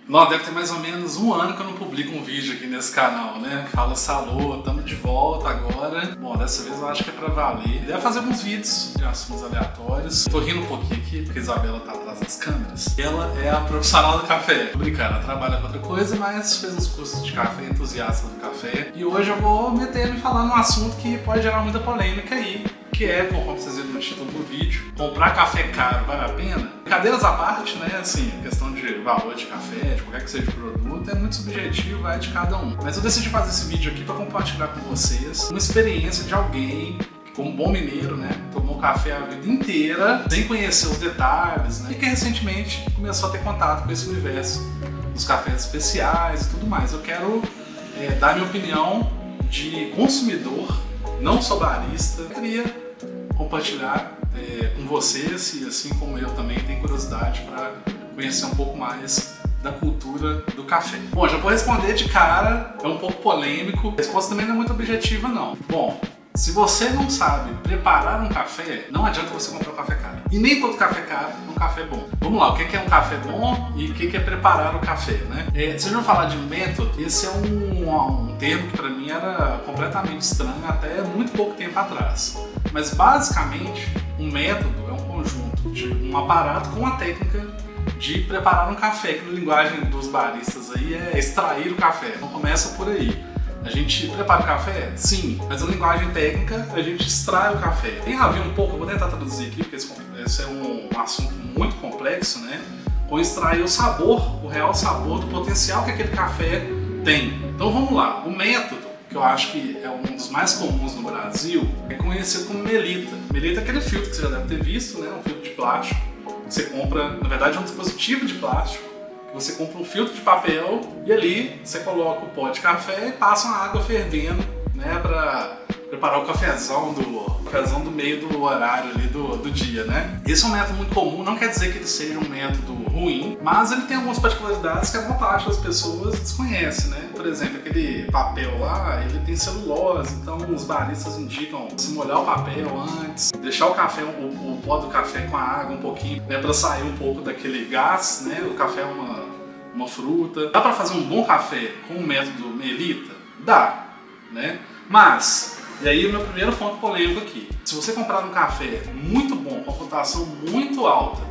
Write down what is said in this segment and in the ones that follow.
Não, deve ter mais ou menos um ano que eu não publico um vídeo aqui nesse canal, né? Fala salô, estamos de volta agora. Bom, dessa vez eu acho que é pra valer. Deve fazer alguns vídeos de assuntos aleatórios. Tô rindo um pouquinho aqui, porque a Isabela tá atrás das câmeras. Ela é a profissional do café. Tô brincando, ela trabalha com outra coisa, mas fez uns cursos de café, entusiasta do café. E hoje eu vou meter me falar num assunto que pode gerar muita polêmica aí, que é, como vocês viram no título do vídeo, comprar café caro vale a pena? Cadeiras à parte, né, assim, a questão de valor de café, de qualquer que seja o produto, é muito subjetivo, vai de cada um. Mas eu decidi fazer esse vídeo aqui para compartilhar com vocês uma experiência de alguém que, como bom mineiro, né, tomou café a vida inteira, sem conhecer os detalhes, né, e que recentemente começou a ter contato com esse universo dos cafés especiais e tudo mais. Eu quero dar minha opinião de consumidor, não sou barista. Eu queria compartilhar com vocês, e assim como eu também tenho curiosidade para conhecer um pouco mais da cultura do café. Bom, já vou responder de cara, é um pouco polêmico, a resposta também não é muito objetiva não. Bom, se você não sabe preparar um café, não adianta você comprar um café caro. E nem todo café caro é um café bom. Vamos lá, o que é um café bom e o que é preparar o café, né? Se a gente falar de método, esse é um termo que para mim era completamente estranho até muito pouco tempo atrás. Mas basicamente, um método é um conjunto de um aparato com uma técnica de preparar um café, que na linguagem dos baristas aí é extrair o café. Então começa por aí. A gente prepara o café? Sim, mas na linguagem técnica a gente extrai o café. Tem a ver um pouco, eu vou tentar traduzir aqui, porque esse é um assunto muito complexo, né? Com extrair o sabor, o real sabor do potencial que aquele café tem. Então vamos lá, o método, que eu acho que é um dos mais comuns no Brasil, é conhecido como melita. Melita é aquele filtro que você já deve ter visto, né? Um filtro de plástico. Você compra, na verdade é um dispositivo de plástico. Você compra um filtro de papel e ali você coloca o pó de café e passa uma água fervendo, né, para preparar o cafezão do meio do horário ali do dia, né? Esse é um método muito comum, não quer dizer que ele seja um método ruim, mas ele tem algumas particularidades que a maior parte das pessoas desconhece, né? Por exemplo, aquele papel lá, ele tem celulose, então os baristas indicam se molhar o papel antes, deixar o café, o pó do café com a água um pouquinho, né, para sair um pouco daquele gás, né? O café é uma fruta. Dá para fazer um bom café com o método melita? Dá, né? Mas, e aí o meu primeiro ponto polêmico aqui, se você comprar um café muito bom, com cotação muito alta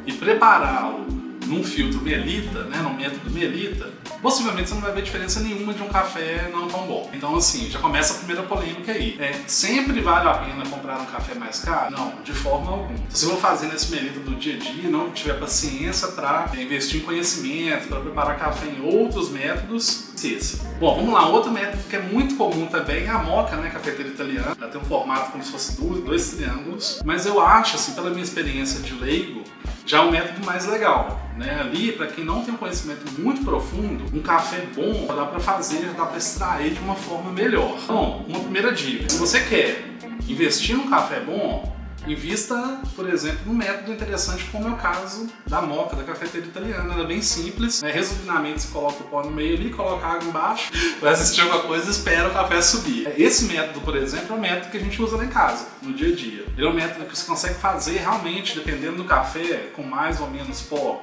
e prepará-lo num filtro melita, né, no método melita, possivelmente você não vai ver diferença nenhuma de um café não tão bom. Então assim, já começa a primeira polêmica aí. Sempre vale a pena comprar um café mais caro? Não, de forma alguma. Se eu vou fazer nesse melita do dia a dia e não tiver paciência para investir em conhecimento, para preparar café em outros métodos, esqueça. Bom, vamos lá, outro método que é muito comum também é a moka, né, cafeteira italiana. Ela tem um formato como se fosse dois triângulos, mas eu acho, assim, pela minha experiência de leigo, já é um método mais legal, né? Ali, para quem não tem um conhecimento muito profundo, um café bom dá para fazer, dá para extrair de uma forma melhor. Então, uma primeira dica, se você quer investir num café bom, invista, por exemplo, num método interessante como é o caso da moka, da cafeteira italiana. Ela é bem simples, né? Resumidamente, você coloca o pó no meio ali, coloca a água embaixo, vai assistir alguma coisa e espera o café subir. Esse método, por exemplo, é o método que a gente usa lá em casa, no dia a dia. Ele é um método que você consegue fazer realmente, dependendo do café, com mais ou menos pó,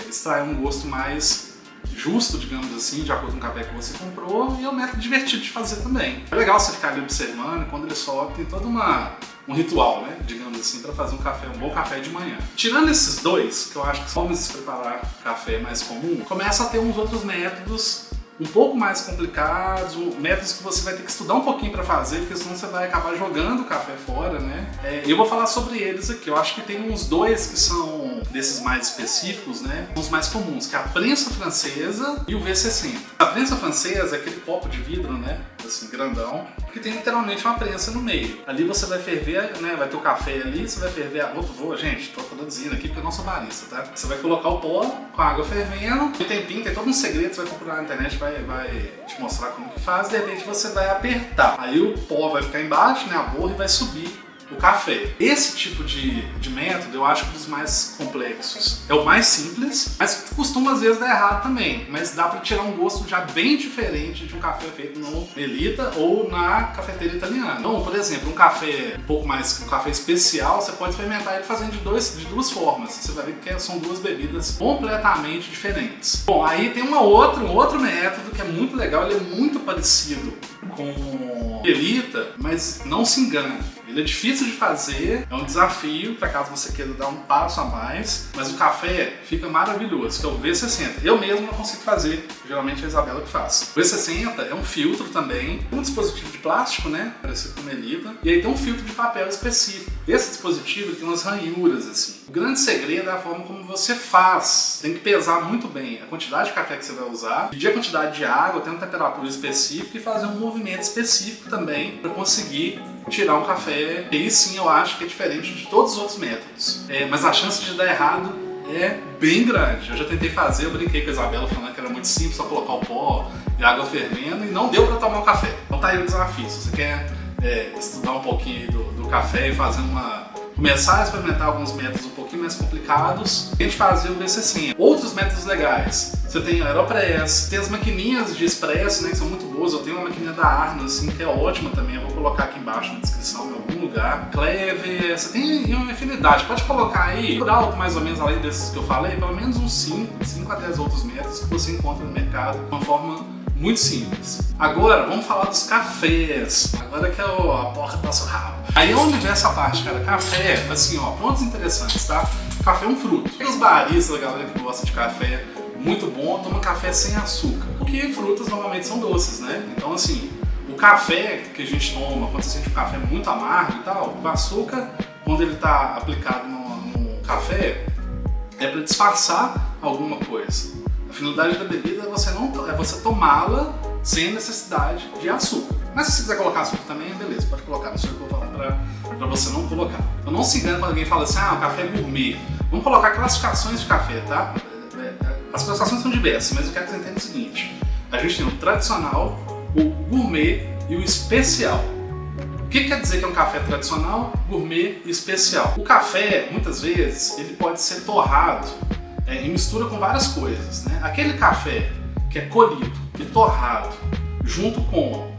extrair um gosto mais justo, digamos assim, de acordo com o café que você comprou, e é um método divertido de fazer também. É legal você ficar ali observando, e quando ele sobe tem todo um ritual, né, digamos assim, para fazer um bom café de manhã. Tirando esses dois, que eu acho que formas de preparar café mais comum, começa a ter uns outros métodos um pouco mais complicados, métodos que você vai ter que estudar um pouquinho para fazer, porque senão você vai acabar jogando o café fora, né? Eu vou falar sobre eles aqui. Eu acho que tem uns dois que são desses mais específicos, né? Os mais comuns, que é a prensa francesa e o V60. A prensa francesa é aquele copo de vidro, né? Assim, grandão, que tem literalmente uma prensa no meio. Ali você vai ferver, né? Vai ter o café ali, você vai ferver gente, tô traduzindo aqui porque eu não sou barista, tá? Você vai colocar o pó com a água fervendo, tem todo um segredo, você vai procurar na internet, vai te mostrar como que faz, de repente você vai apertar. Aí o pó vai ficar embaixo, né? A borra, e vai subir o café. Esse tipo de método eu acho que é dos mais complexos. É o mais simples, mas costuma às vezes dar errado também. Mas dá para tirar um gosto já bem diferente de um café feito no Melita ou na cafeteira italiana. Então, por exemplo, um café um pouco mais, um café especial, você pode experimentar ele fazendo de duas formas. Você vai ver que são duas bebidas completamente diferentes. Bom, aí tem um outro método que é muito legal, ele é muito parecido com o Melita, mas não se engane. Ele é difícil de fazer, é um desafio para caso você queira dar um passo a mais, mas o café fica maravilhoso, que é o V60. Eu mesmo não consigo fazer, geralmente é a Isabela que faz. O V60 é um filtro também, um dispositivo de plástico, né, parecido com o Melita, e aí tem um filtro de papel específico. Esse dispositivo tem umas ranhuras assim. O grande segredo é a forma como você faz. Tem que pesar muito bem a quantidade de café que você vai usar, medir a quantidade de água, ter uma temperatura específica e fazer um movimento específico também para conseguir tirar um café. E aí sim eu acho que é diferente de todos os outros métodos. Mas a chance de dar errado é bem grande. Eu já tentei fazer, eu brinquei com a Isabela falando que era muito simples, só colocar o pó e água fervendo e não deu para tomar um café. Então tá aí o desafio. Se você quer estudar um pouquinho do café e fazer começar a experimentar alguns métodos um pouquinho mais complicados, a gente fazia o V60. Outros métodos legais, você tem a Aeropress, tem as maquininhas de expresso, né, que são muito boas. Eu tenho uma maquininha da Arno, assim, que é ótima também, eu vou colocar aqui embaixo na descrição, em algum lugar. Clever, você tem uma infinidade, pode colocar aí, por alto mais ou menos, além desses que eu falei, pelo menos uns 5 a 10 outros métodos que você encontra no mercado de uma forma muito simples. Agora, vamos falar dos cafés. Agora que é a porta do nosso rabo. Aí onde vem essa parte, cara? Café, assim, ó, pontos interessantes, tá? Café é um fruto. Os baristas, a galera que gosta de café muito bom, toma café sem açúcar. Porque frutas normalmente são doces, né? Então, assim, o café que a gente toma, quando você sente um café muito amargo e tal, o açúcar, quando ele tá aplicado no café, é para disfarçar alguma coisa. A finalidade da bebida é você tomá-la sem necessidade de açúcar. Mas se você quiser colocar açúcar também, beleza, pode colocar, não sei o que eu vou falar pra você não colocar. Então não se engane quando alguém fala assim, o café é gourmet. Vamos colocar classificações de café, tá? As classificações são diversas, mas eu quero que você entenda o seguinte. A gente tem o tradicional, o gourmet e o especial. O que quer dizer que é um café tradicional, gourmet e especial? O café, muitas vezes, ele pode ser torrado em mistura com várias coisas, né? Aquele café que é colhido e torrado junto com,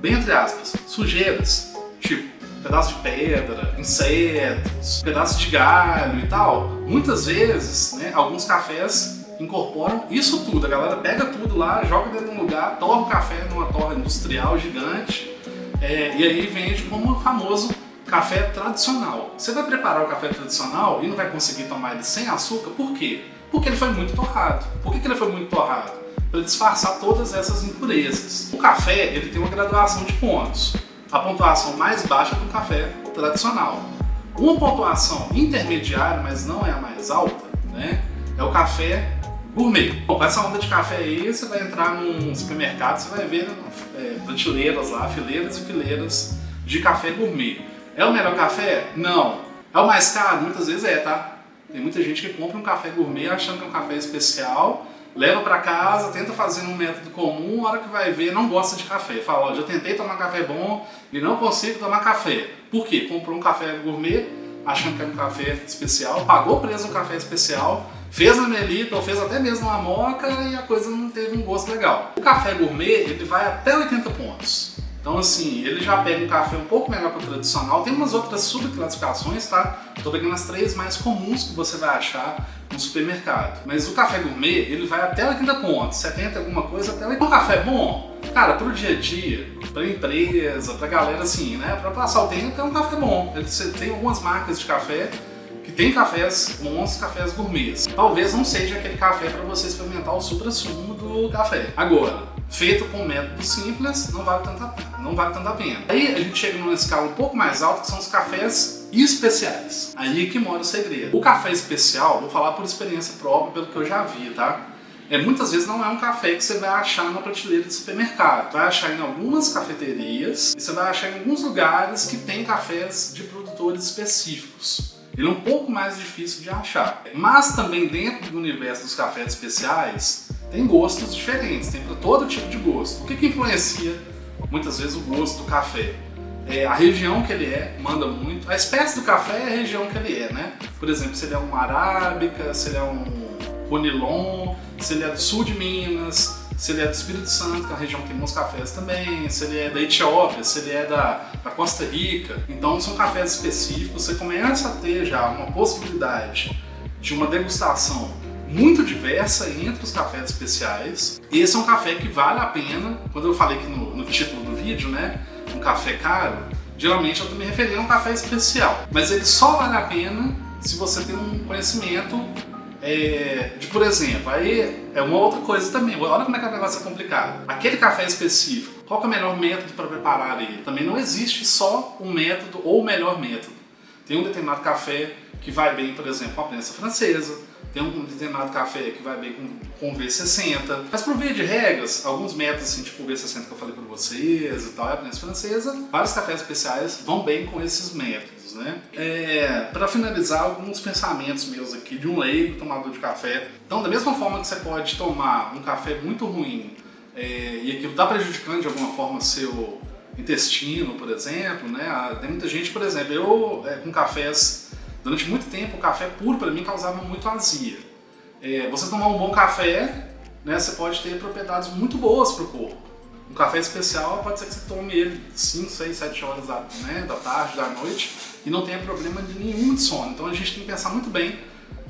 bem entre aspas, sujeiras, tipo pedaço de pedra, insetos, pedaço de galho e tal, muitas vezes, né, alguns cafés incorporam isso tudo. A galera pega tudo lá, joga dentro de um lugar, torra o café numa torra industrial gigante e aí vende como o famoso café tradicional. Você vai preparar o café tradicional e não vai conseguir tomar ele sem açúcar, por quê? Porque ele foi muito torrado. Por que ele foi muito torrado? Para disfarçar todas essas impurezas. O café ele tem uma graduação de pontos. A pontuação mais baixa do café tradicional. Uma pontuação intermediária, mas não é a mais alta, né, é o café gourmet. Bom, com essa onda de café aí, você vai entrar num supermercado, você vai ver prateleiras lá, fileiras e fileiras de café gourmet. É o melhor café? Não. É o mais caro? Muitas vezes tá? Tem muita gente que compra um café gourmet achando que é um café especial, leva para casa, tenta fazer um método comum, a hora que vai ver não gosta de café. Fala, já tentei tomar café bom e não consigo tomar café. Por quê? Comprou um café gourmet achando que era um café especial, pagou o preço do café especial, fez na Melita ou fez até mesmo uma moca e a coisa não teve um gosto legal. O café gourmet ele vai até 80 pontos. Então assim, ele já pega um café um pouco melhor que o tradicional. Tem umas outras subclassificações, tá? Tô pegando as 3 mais comuns que você vai achar no supermercado. Mas o café gourmet, ele vai até 80 pontos, 70 alguma coisa, até 80. Um café bom, cara, pro dia a dia, pra empresa, pra galera assim, né? Pra passar o tempo, é um café bom. Você tem algumas marcas de café que tem cafés bons, cafés gourmets. Talvez não seja aquele café para você experimentar o supra-sumo do café. Agora, feito com um método simples, não vale tanto a pena. Aí a gente chega numa escala um pouco mais alta, que são os cafés especiais. Aí que mora o segredo. O café especial, vou falar por experiência própria, pelo que eu já vi, tá? Muitas vezes não é um café que você vai achar na prateleira de supermercado. Vai achar em algumas cafeterias e você vai achar em alguns lugares que tem cafés de produtores específicos. Ele é um pouco mais difícil de achar. Mas também dentro do universo dos cafés especiais, tem gostos diferentes, tem para todo tipo de gosto. O que influencia muitas vezes o gosto do café? A região que ele manda muito. A espécie do café é a região que ele né? Por exemplo, se ele é um arábica, se ele é um conilon, se ele é do sul de Minas, se ele é do Espírito Santo, que é a região que tem bons cafés também, se ele é da Etiópia, se ele é da Costa Rica. Então são cafés específicos, você começa a ter já uma possibilidade de uma degustação muito diversa entre os cafés especiais. Esse é um café que vale a pena. Quando eu falei aqui no título do vídeo, né, um café caro, geralmente eu tô me referindo a um café especial. Mas ele só vale a pena se você tem um conhecimento de, por exemplo, aí é uma outra coisa também. Olha como é que o negócio é complicado. Aquele café específico, qual que é o melhor método para preparar ele? Também não existe só um método ou o melhor método. Tem um determinado café que vai bem, por exemplo, com a prensa francesa. Tem um determinado café que vai bem com V60. Mas por via de regras, alguns métodos, assim, tipo o V60 que eu falei para vocês e tal, a prensa francesa, vários cafés especiais vão bem com esses métodos, né? Para finalizar, alguns pensamentos meus aqui de um leigo tomador de café. Então, da mesma forma que você pode tomar um café muito ruim e aquilo está prejudicando de alguma forma seu intestino, por exemplo, né? Tem muita gente, por exemplo, eu com cafés. Durante muito tempo, o café puro para mim causava muito azia. Você tomar um bom café, né, você pode ter propriedades muito boas para o corpo. Um café especial pode ser que você tome ele 5, 6, 7 horas da tarde, da noite e não tenha problema nenhum de sono. Então a gente tem que pensar muito bem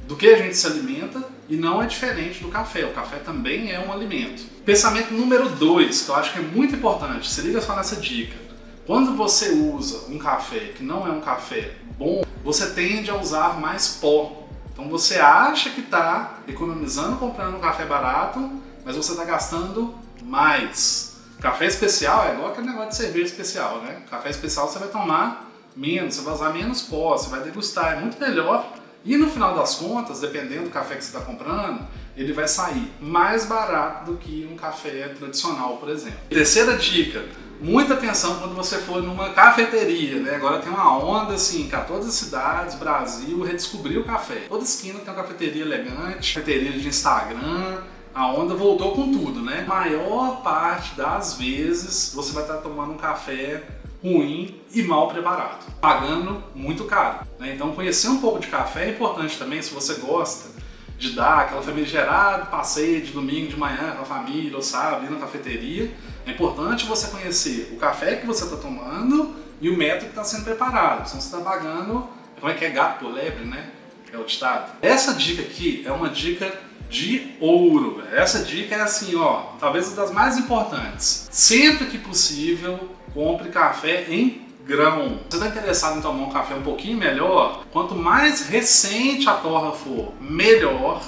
do que a gente se alimenta e não é diferente do café. O café também é um alimento. Pensamento número 2, que eu acho que é muito importante, se liga só nessa dica. Quando você usa um café que não é um café bom, você tende a usar mais pó. Então você acha que está economizando comprando um café barato, mas você está gastando mais. Café especial é igual aquele negócio de cerveja especial, né? Café especial você vai tomar menos, você vai usar menos pó, você vai degustar, é muito melhor. E no final das contas, dependendo do café que você está comprando, ele vai sair mais barato do que um café tradicional, por exemplo. Terceira dica. Muita atenção quando você for numa cafeteria, né? Agora tem uma onda assim, 14 cidades, Brasil, redescobrir o café. Toda esquina tem uma cafeteria elegante, cafeteria de Instagram, a onda voltou com tudo, né? A maior parte das vezes você vai estar tomando um café ruim e mal preparado, pagando muito caro, né? Então conhecer um pouco de café é importante também, se você gosta de dar aquela famigerada passeio de domingo de manhã com a família ou sábado, ir na cafeteria. É importante você conhecer o café que você está tomando e o método que está sendo preparado, senão você está pagando, como é que é, gato por lebre, né? É o ditado. Essa dica aqui é uma dica de ouro, velho. Essa dica é assim, ó, talvez uma das mais importantes. Sempre que possível, compre café em grão. Você está interessado em tomar um café um pouquinho melhor? Quanto mais recente a torra for, melhor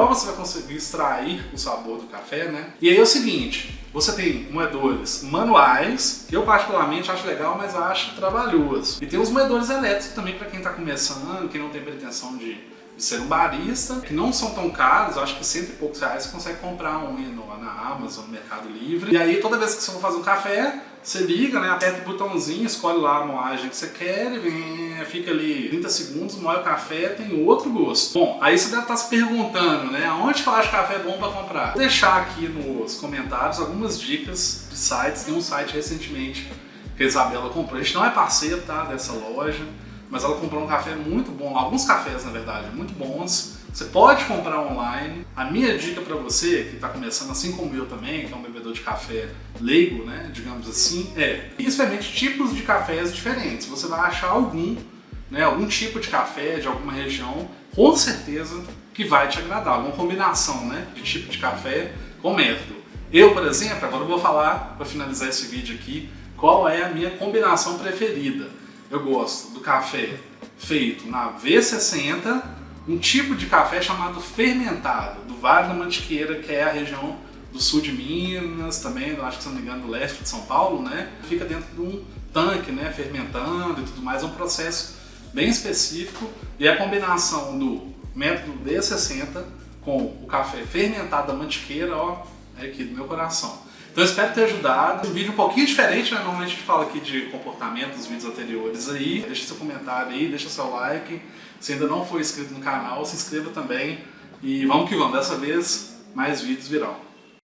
você vai conseguir extrair o sabor do café, né? E aí é o seguinte, você tem moedores manuais, que eu particularmente acho legal, mas acho trabalhoso. E tem os moedores elétricos também para quem está começando, quem não tem pretensão de ser um barista, que não são tão caros, acho que R$100 e poucos você consegue comprar um na Amazon, no Mercado Livre. E aí toda vez que você for fazer um café, você liga, né, aperta o botãozinho, escolhe lá a moagem que você quer e fica ali 30 segundos, moe o café, tem outro gosto. Bom, aí você deve estar se perguntando, né, aonde que eu acho café bom para comprar? Vou deixar aqui nos comentários algumas dicas de sites. Tem um site recentemente que a Isabela comprou, a gente não é parceiro, tá, dessa loja, mas ela comprou um café muito bom, alguns cafés na verdade, muito bons. Você pode comprar online. A minha dica para você, que está começando assim como eu também, que é um bebedor de café leigo, né, digamos assim, principalmente tipos de cafés diferentes. Você vai achar algum tipo de café de alguma região, com certeza que vai te agradar. Alguma combinação, né, de tipo de café com método. Eu, por exemplo, agora eu vou falar, para finalizar esse vídeo aqui, qual é a minha combinação preferida. Eu gosto do café feito na V60, um tipo de café chamado fermentado, do Vale da Mantiqueira, que é a região do sul de Minas, também, eu acho que se não me engano, do leste de São Paulo, né? Fica dentro de um tanque, né, fermentando e tudo mais, é um processo bem específico, e a combinação do método V60 com o café fermentado da Mantiqueira, ó, é aqui do meu coração. Então eu espero ter ajudado. Um vídeo um pouquinho diferente, né? Normalmente a gente fala aqui de comportamento dos vídeos anteriores aí. Deixa seu comentário aí, deixa seu like. Se ainda não for inscrito no canal, se inscreva também. E vamos que vamos, dessa vez mais vídeos virão.